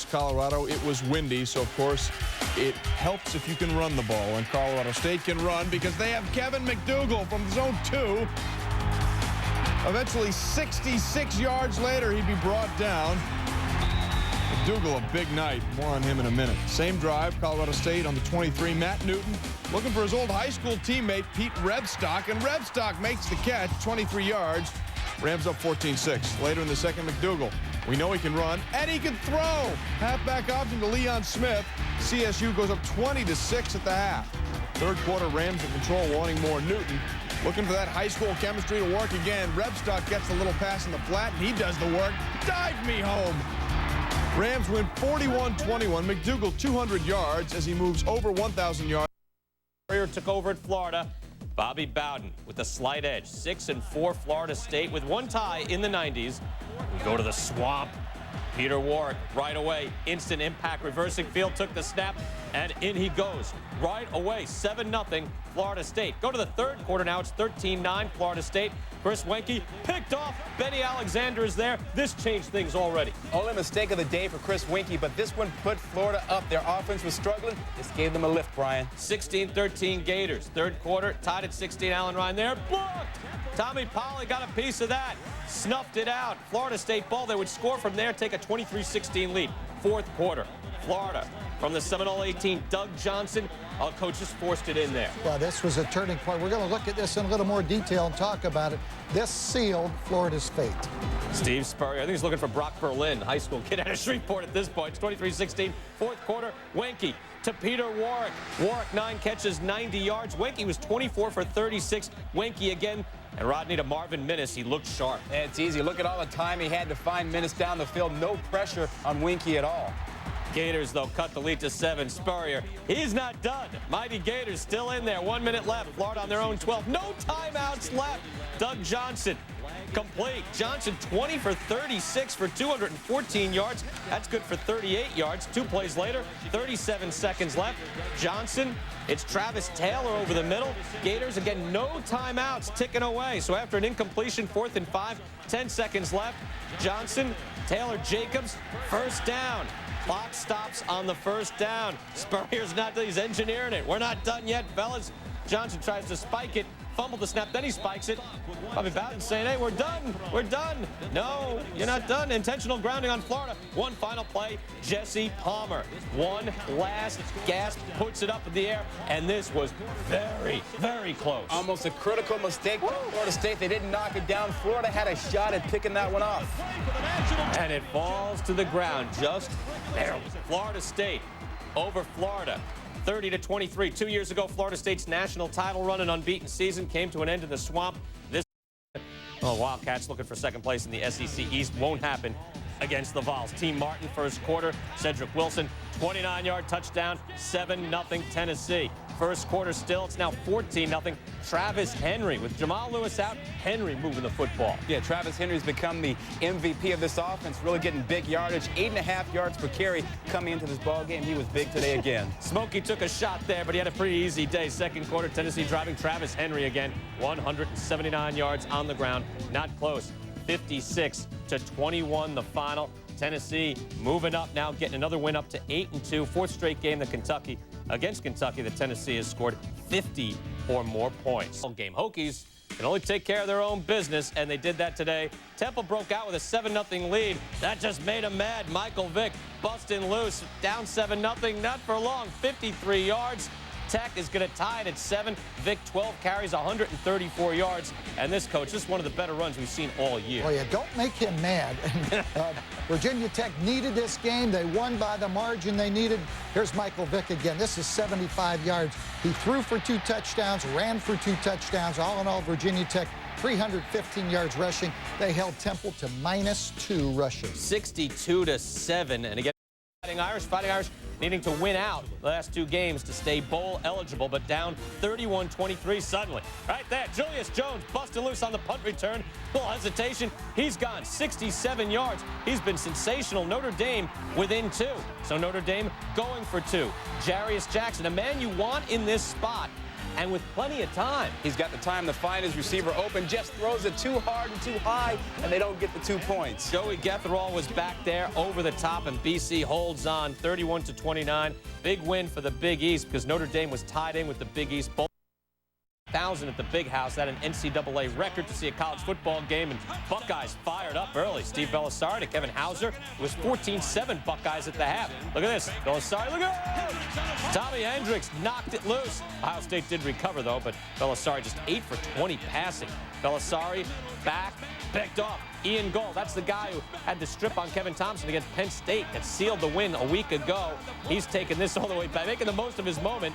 Corvallis, Colorado. It was windy, so of course it helps if you can run the ball. And Colorado State can run because they have Kevin McDougal from zone 2. Eventually, 66 yards later, he'd be brought down. McDougal, a big night. More on him in a minute. Same drive, Colorado State on the 23. Matt Newton looking for his old high school teammate, Pete Rebstock. And Rebstock makes the catch, 23 yards. Rams up 14-6. Later in the second, McDougal. We know he can run, and he can throw. Halfback option to Leon Smith. CSU goes up 20-6 at the half. Third quarter, Rams in control, wanting more. Newton looking for that high school chemistry to work again. Rebstock gets a little pass in the flat, and he does the work. Dive me home. Rams win 41-21. McDougal 200 yards as he moves over 1,000 yards. Spurrier took over at Florida. Bobby Bowden with a slight edge. 6-4 Florida State with one tie in the 90s. We go to the swamp. Peter Warrick right away. Instant impact. Reversing field. Took the snap. And in he goes. Right away. 7-0 Florida State. Go to the third quarter now. It's 13-9 Florida State. Chris Wenke picked off. Benny Alexander is there. This changed things already. Only mistake of the day for Chris Wenke, but this one put Florida up. Their offense was struggling. This gave them a lift, Brian. 16-13 Gators. Third quarter, tied at 16. Allen Ryan there. Blocked. Tommy Polley got a piece of that. Snuffed it out. Florida State ball. They would score from there, take a 23-16 lead. Fourth quarter, Florida from the Seminole 18. Doug Johnson. Coaches forced it in there. Well, this was a turning point. We're going to look at this in a little more detail and talk about it. This sealed Florida's fate. Steve Spurrier, I think he's looking for Brock Berlin, high school kid out of Shreveport at this point. It's 23-16. Fourth quarter, Wenke to Peter Warrick. Warrick 9 catches, 90 yards. Wenke was 24 for 36. Wenke again. And Rodney to Marvin Minnis. He looked sharp. Yeah, it's easy. Look at all the time he had to find Minnis down the field. No pressure on Wenke at all. Gators, though, cut the lead to 7. Spurrier, he's not done. Mighty Gators still in there. 1 minute left. Florida on their own 12. No timeouts left. Doug Johnson, complete. Johnson 20 for 36 for 214 yards. That's good for 38 yards. 2 plays later, 37 seconds left. Johnson, it's Travis Taylor over the middle. Gators, again, no timeouts ticking away. So after an incompletion, 4th and 5, 10 seconds left. Johnson, Taylor Jacobs, first down. Clock stops on the first down. Spurrier's not done. He's engineering it. We're not done yet, fellas. Johnson tries to spike it. Fumbled the snap, then he spikes it. Bobby Bowden saying, hey, we're done. We're done. No, you're not done. Intentional grounding on Florida. One final play, Jesse Palmer. One last gasp, puts it up in the air, and this was very, very close. Almost a critical mistake by Florida State. They didn't knock it down. Florida had a shot at picking that one off. And it falls to the ground just barely. Florida State over Florida. 30-23. 2 years ago, Florida State's national title run and unbeaten season came to an end in the swamp. This Wildcats looking for second place in the SEC East won't happen against the Vols. Team Martin, first quarter. Cedric Wilson, 29-yard touchdown, 7-0 Tennessee. First quarter still, it's now 14-0. Travis Henry with Jamal Lewis out. Henry moving the football. Yeah, Travis Henry's become the MVP of this offense, really getting big yardage. 8.5 yards per carry coming into this ball game. He was big today again. Smokey took a shot there, but he had a pretty easy day. Second quarter, Tennessee driving. Travis Henry again, 179 yards on the ground. Not close. 56-21 the final. Tennessee moving up now, getting another win up to 8-2. Fourth straight game against Kentucky that Tennessee has scored 50 or more points. Game Hokies can only take care of their own business, and they did that today. Temple broke out with a 7-0 lead. That just made them mad. Michael Vick busting loose, down 7-0, not for long, 53 yards. Tech is going to tie it at 7. Vick, 12 carries, 134 yards. And this coach, this is one of the better runs we've seen all year. Oh, yeah, don't make him mad. Virginia Tech needed this game. They won by the margin they needed. Here's Michael Vick again. This is 75 yards. He threw for 2 touchdowns, ran for 2 touchdowns. All in all, Virginia Tech, 315 yards rushing. They held Temple to -2 rushing. 62-7. And again, Fighting Irish needing to win out the last 2 games to stay bowl eligible, but down 31-23 suddenly. Right there, Julius Jones busted loose on the punt return. Little hesitation. He's gone 67 yards. He's been sensational. Notre Dame within 2. So Notre Dame going for 2. Jarius Jackson, a man you want in this spot. and with plenty of time. He's got the time to find his receiver open, just throws it too hard and too high, and they don't get the 2 points. Joey Getherall was back there over the top, and BC holds on 31-29. Big win for the Big East because Notre Dame was tied in with the Big East Bowl. 1,000 at the Big House. That an NCAA record to see a college football game, and Buckeyes fired up early. Steve Belisari to Kevin Hauser. It was 14-7 Buckeyes at the half. Look at this. Belisari, look at it! Tommy Hendricks knocked it loose. Ohio State did recover, though, but Belisari just 8 for 20 passing. Belisari back, picked off. Ian Gold, that's the guy who had the strip on Kevin Thompson against Penn State that sealed the win a week ago. He's taken this all the way back, making the most of his moment.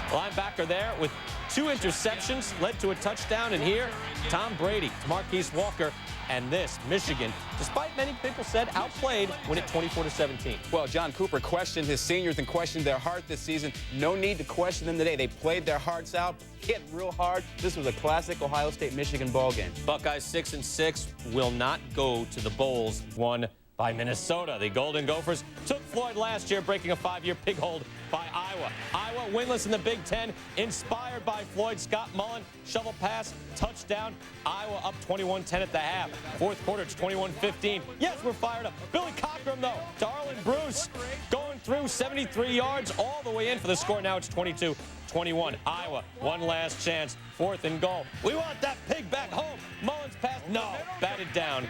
Linebacker there with 2 interceptions, led to a touchdown. And here, Tom Brady, Marquise Walker, and this, Michigan, despite many people said outplayed, win it 24-17. Well, John Cooper questioned his seniors and questioned their heart this season. No need to question them today. They played their hearts out, hit real hard. This was a classic Ohio State-Michigan ball game. Buckeyes 6-6 will not go to the bowls, won by Minnesota. The Golden Gophers took Floyd last year, breaking a 5-year pig hold by Iowa. Iowa winless in the Big Ten, inspired by Floyd. Scott Mullen, shovel pass, touchdown. Iowa up 21-10 at the half. Fourth quarter, it's 21-15. Yes, we're fired up. Billy Cockrum, though, to Arlen Bruce, going through 73 yards all the way in for the score. Now it's 22-21. Iowa, one last chance. 4th and goal. We want that pig back home. Mullins pass, no, batted down.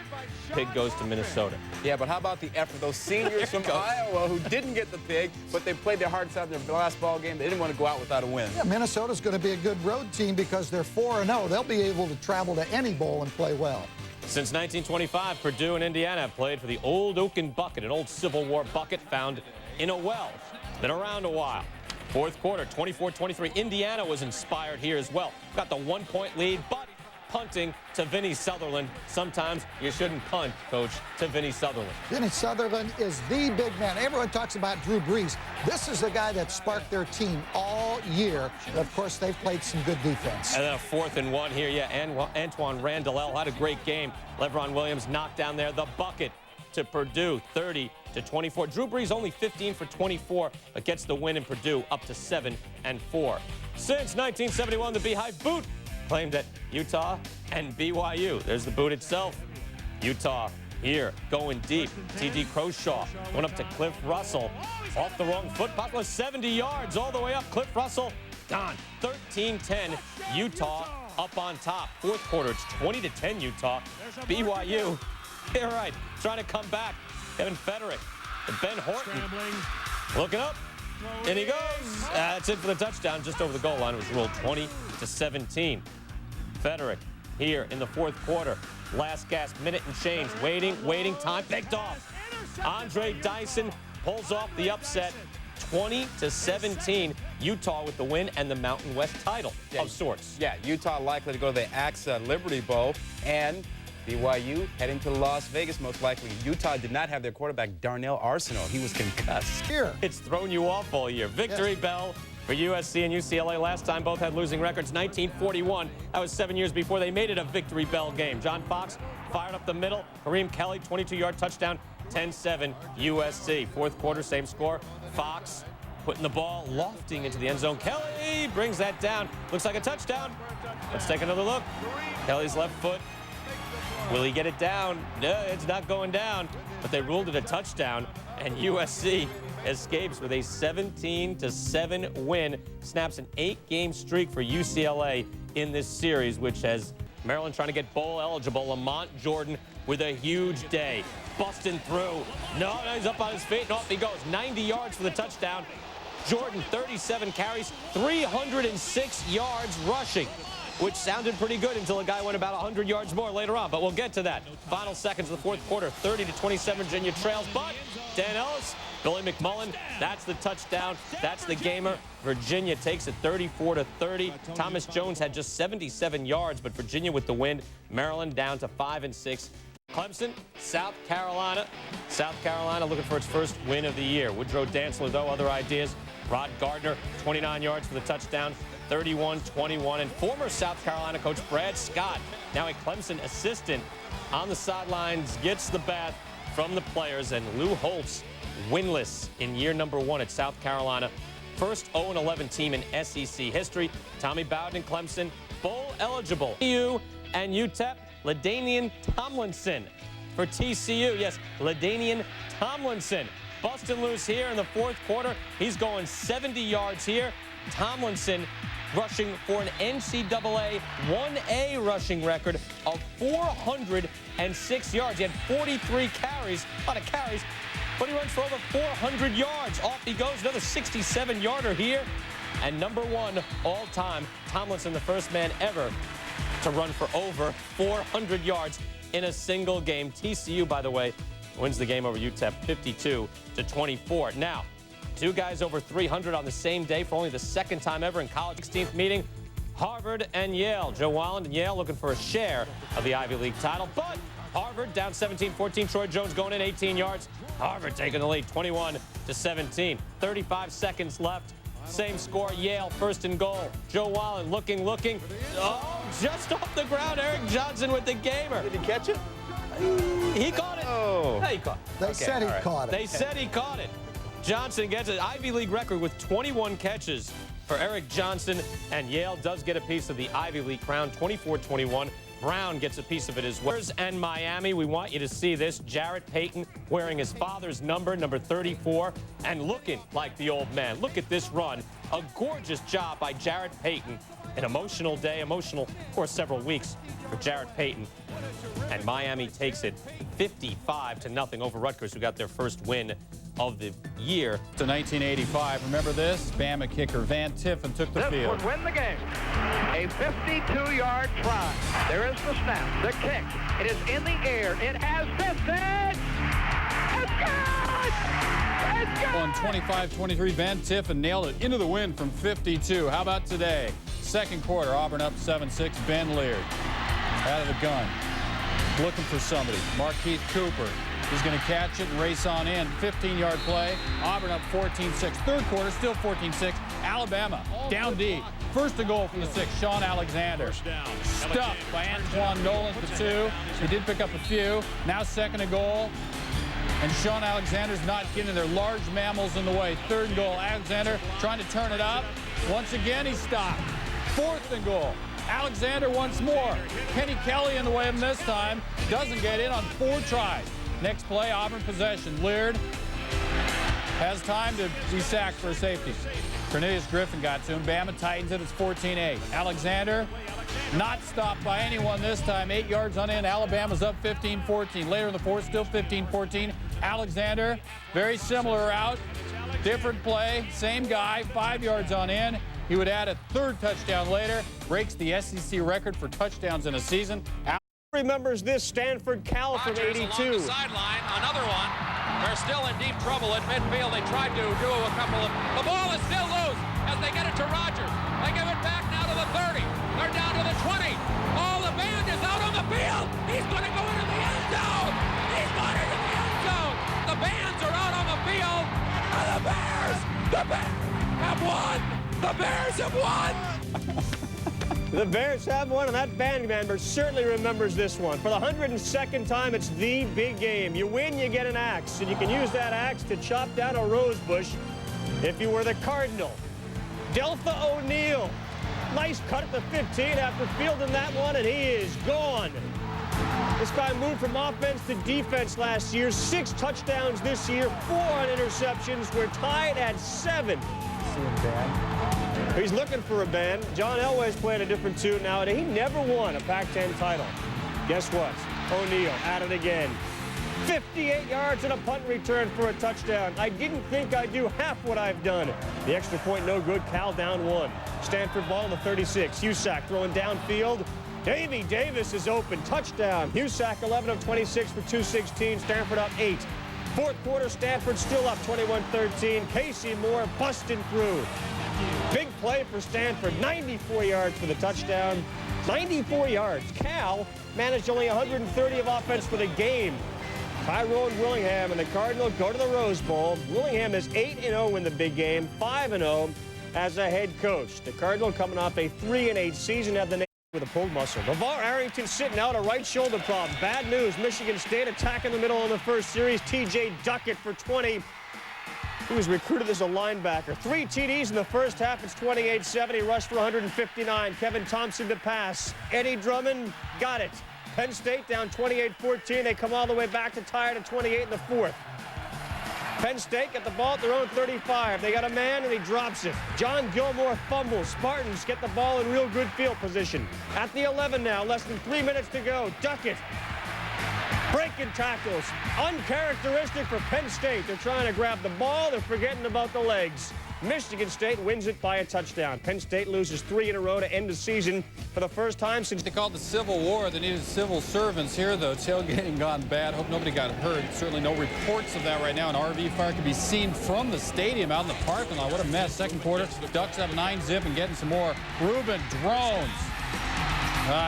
Pig goes to Minnesota. Yeah, but how about the effort? Those seniors from Iowa who didn't get the pig, but they played their hearts out in their last ball game. They didn't want to go out without a win. Yeah, Minnesota's going to be a good road team because they're 4-0. They'll be able to travel to any bowl and play well. Since 1925, Purdue and Indiana have played for the Old Oaken Bucket, an old Civil War bucket found in a well. It's been around a while. Fourth quarter, 24-23. Indiana was inspired here as well. Got the 1-point lead, but punting to Vinny Sutherland. Sometimes you shouldn't punt, Coach, to Vinny Sutherland. Vinny Sutherland is the big man. Everyone talks about Drew Brees. This is the guy that sparked their team all year. And of course, they've played some good defense. And then a 4th and 1 here. Yeah, Antoine Randall had a great game. Levron Williams knocked down there the bucket to Purdue, 30-24. Drew Brees only 15 for 24, but gets the win in Purdue up to 7-4. Since 1971, the Beehive boot claimed at Utah and BYU. There's the boot itself. Utah here going deep. T.D. Croshaw went up to Cliff Russell. Off the wrong foot, Papa 70 yards all the way up. Cliff Russell gone. 13-10, Utah up on top. Fourth quarter, it's 20-10 Utah. BYU, you're right, trying to come back. Kevin Federick to Ben Horton. Looking up, and he goes. That's it for the touchdown, just over the goal line. It was ruled 20-17. Federick here in the fourth quarter. Last gasp, minute and change. Waiting, time picked off. Andre Dyson pulls off the upset. 20-17. Utah with the win and the Mountain West title of sorts. Yeah, Utah likely to go to the AXA Liberty Bowl, and BYU heading to Las Vegas most likely. Utah did not have their quarterback Darnell Arsenault. He was concussed. Here. It's thrown you off all year. Victory bell for USC and UCLA. Last time both had losing records, 1941. That was 7 years before they made it a victory bell game. John Fox fired up the middle. Kareem Kelly, 22-yard touchdown, 10-7 USC. Fourth quarter, same score. Fox putting the ball lofting into the end zone. Kelly brings that down. Looks like a touchdown. Let's take another look. Kelly's left foot. Will he get it down? No, it's not going down. But they ruled it a touchdown, and USC escapes with a 17-7 win. Snaps an 8-game streak for UCLA in this series, which has Maryland trying to get bowl eligible. Lamont Jordan with a huge day. Busting through. No, he's up on his feet, and off he goes. 90 yards for the touchdown. Jordan, 37 carries, 306 yards rushing, which sounded pretty good until a guy went about 100 yards more later on, but we'll get to that. Final seconds of the fourth quarter, 30-27, Virginia trails, but Dan Ellis, Billy McMullen, that's the touchdown, that's the gamer. Virginia takes it 34-30. Thomas Jones had just 77 yards, but Virginia with the win. Maryland down to 5-6. Clemson, South Carolina. South Carolina looking for its first win of the year. Woodrow Dantzler, though, other ideas. Rod Gardner, 29 yards for the touchdown. 31-21, and former South Carolina coach Brad Scott, now a Clemson assistant, on the sidelines, gets the bat from the players, and Lou Holtz winless in year number 1 at South Carolina. first 0-11 team in SEC history. Tommy Bowden and Clemson, bowl eligible. TCU and UTEP, LaDainian Tomlinson for TCU. Yes, LaDainian Tomlinson. Busting loose here in the fourth quarter. He's going 70 yards here. Tomlinson rushing for an NCAA 1A rushing record of 406 yards. He had 43 carries, a lot of carries, but he runs for over 400 yards. Off he goes, another 67-yarder here. And number one all-time, Tomlinson, the first man ever to run for over 400 yards in a single game. TCU, by the way, wins the game over UTEP 52-24. Now, two guys over 300 on the same day for only the second time ever in college. 16th meeting, Harvard and Yale. Joe Wallen and Yale looking for a share of the Ivy League title, but Harvard down 17-14. Troy Jones going in 18 yards. Harvard taking the lead 21-17. 35 seconds left. Same score, Yale first and goal. Joe Wallen looking. Oh, just off the ground, Eric Johnson with the gamer. Did he catch it? He caught it. Oh. Yeah, he caught it. They said he caught it. They said he caught it. Johnson gets an Ivy League record with 21 catches for Eric Johnson, and Yale does get a piece of the Ivy League crown, 24-21. Brown gets a piece of it as well. And Miami, we want you to see this. Jarrett Payton wearing his father's number 34, and looking like the old man. Look at this run. A gorgeous job by Jarrett Payton. An emotional day, emotional for several weeks for Jarrett Payton. And Miami takes it 55-0 over Rutgers, who got their first win of the year. To 1985. Remember this? Bama kicker Van Tiffen took the field. This would win the game. A 52-yard try. There is the snap, the kick. It is in the air. It has fisted. It's good! It's good! On 25-23, Van Tiffen nailed it into the wind from 52. How about today? Second quarter, Auburn up 7-6. Ben Leard out of the gun, looking for somebody. Markeith Cooper. He's going to catch it and race on in. 15-yard play. Auburn up 14-6. Third quarter, still 14-6. Alabama down deep. First and goal from the 6, Sean Alexander. Stuffed by Antoine Nolan for 2. He did pick up a few. Now second and goal. And Sean Alexander's not getting their large mammals in the way. Third and goal. Alexander trying to turn it up. Once again, he stopped. Fourth and goal. Alexander once more. Kenny Kelly in the way of him this time. Doesn't get in on 4 tries. Next play, Auburn possession. Leard has time to be sacked for a safety. Cornelius Griffin got to him. Bama tightens it. It's 14-8. Alexander not stopped by anyone this time. 8 yards on in. Alabama's up 15-14. Later in the fourth, still 15-14. Alexander, very similar route. Different play. Same guy. 5 yards on in. He would add a third touchdown later. Breaks the SEC record for touchdowns in a season. Remembers this Stanford Cal from '82. Along the sideline, another one. They're still in deep trouble at midfield. They tried to do a couple of. The ball is still loose as they get it to Rogers. They give it back now to the 30. They're down to the 20. Oh, the band is out on the field. He's going to go into the end zone. He's going into the end zone. The bands are out on the field. And the Bears have won. The Bears have won. The Bears have one, and that band member certainly remembers this one. For the 102nd time, it's the big game. You win, you get an axe, and you can use that axe to chop down a rose bush if you were the Cardinal. Deltha O'Neal, nice cut at the 15 after fielding that one, and he is gone. This guy moved from offense to defense last year. 6 touchdowns this year, 4 on interceptions. We're tied at 7. He's looking for a band. John Elway's playing a different tune now, and he never won a Pac-10 title. Guess what? O'Neal at it again. 58 yards and a punt return for a touchdown. I didn't think I'd do half what I've done. The extra point no good. Cal down 1. Stanford ball in the 36. Husak throwing downfield. Davey Davis is open. Touchdown. Husak 11 of 26 for 216. Stanford up 8. Fourth quarter, Stanford still up 21-13. Casey Moore busting through. Big play for Stanford. 94 yards for the touchdown. 94 yards. Cal managed only 130 of offense for the game. Tyrone Willingham and the Cardinal go to the Rose Bowl. Willingham is 8-0 in the big game, 5-0 as a head coach. The Cardinal coming off a 3-8 season at the name with a pulled muscle. LeVar Arrington sitting out, a right shoulder problem. Bad news. Michigan State attacking the middle in the first series. TJ Duckett for 20. He was recruited as a linebacker. 3 TDs in the first half. It's 28-7. He rushed for 159. Kevin Thompson to pass. Eddie Drummond got it. Penn State down 28-14. They come all the way back to tie it at 28 in the fourth. Penn State get the ball at their own 35. They got a man, and he drops it. John Gilmore fumbles. Spartans get the ball in real good field position. At the 11 now, less than 3 minutes to go. Duckett. Breaking tackles. Uncharacteristic for Penn State. They're trying to grab the ball. They're forgetting about the legs. Michigan State wins it by a touchdown. Penn State loses 3 in a row to end the season for the first time since... They called the Civil War. They needed civil servants here, though. Tailgating gone bad. Hope nobody got hurt. Certainly no reports of that right now. An RV fire can be seen from the stadium out in the parking lot. What a mess. Second quarter, Ducks have a 9-zip and getting some more. Ruben Drones.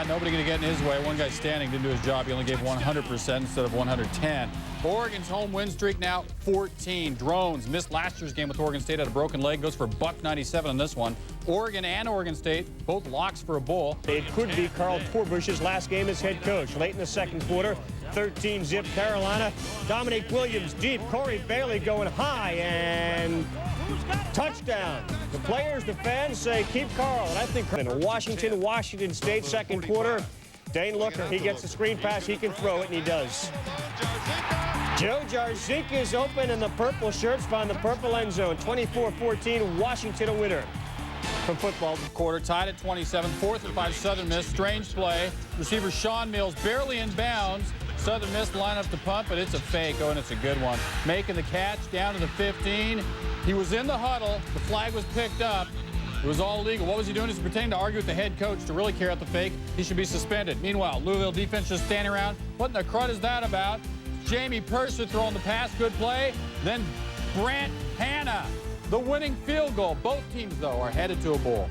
Nobody going to get in his way. One guy standing didn't do his job. He only gave 100% instead of 110. Oregon's home win streak now 14. Drones missed last year's game with Oregon State, had a broken leg, goes for $197 on this one. Oregon and Oregon State, both locks for a bowl. It could be Carl Torbush's last game as head coach. Late in the second quarter, 13-zip Carolina. Dominique Williams deep. Corey Bailey going high, and touchdown. The players, the fans say keep Carl, and I think in Washington State second quarter, Dane Looker, he gets the screen pass, he can throw it, and he does. Joe Jarzik is open, and the purple shirts find the purple end zone. 24-14, Washington a winner. From football. Quarter tied at 27, 4th and 5, Southern Miss. Strange play. Receiver Sean Mills barely in bounds. Southern Miss line up to punt, but it's a fake. Oh, and it's a good one. Making the catch down to the 15. He was in the huddle. The flag was picked up. It was all legal. What was he doing? He's pretending to argue with the head coach to really carry out the fake. He should be suspended. Meanwhile, Louisville defense just standing around. What in the crud is that about? Jamie Purser throwing the pass. Good play. Then Brant Hanna, the winning field goal. Both teams, though, are headed to a bowl.